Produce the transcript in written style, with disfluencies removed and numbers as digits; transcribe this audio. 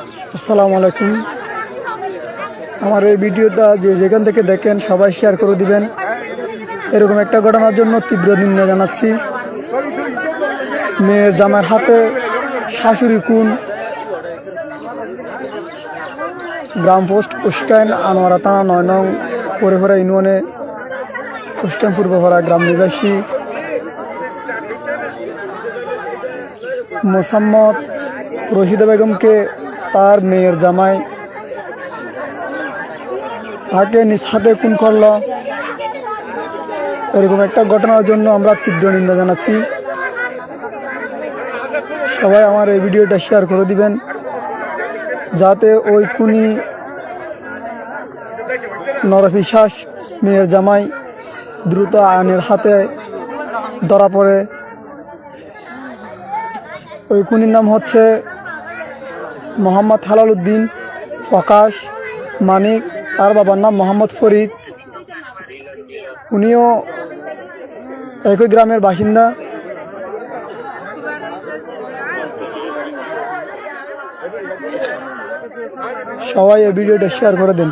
আসসালামু আলাইকুম। আমার এই ভিডিওটা যে যেখান থেকে দেখেন সবাই শেয়ার করে দিবেন। এরকম একটা ঘটনার জন্য তীব্র নিন্দা জানাচ্ছি। মেয়ের জামাইয়ের হাতে শাশুড়ি খুন। গ্রাম পোস্ট কুষ্টাইন আনোয়ারা থানা ৯ নং পরিভরা ইউনিয়নে কুষ্টাইন পূর্বভরা গ্রাম নিবাসী মোসাম্মদ রশিদা বেগমকে তার মেয়ের জামাই তাকে নিজ হাতে খুন করল। এরকম একটা ঘটনার জন্য আমরা তীব্র নিন্দা জানাচ্ছি। সবাই আমার এই ভিডিওটা শেয়ার করে দিবেন, যাতে ওই খুনি নরপিশাচ মেয়ের জামাই দ্রুত আইনের হাতে ধরা পড়ে। ওই খুনির নাম হচ্ছে মোহাম্মদ হেলাল উদ্দিন প্রকাশ মানিক, তার বাবার নাম মোহাম্মদ ফরিদ। উনিও একই গ্রামের বাসিন্দা। সবাই এই ভিডিওটা শেয়ার করে দেন।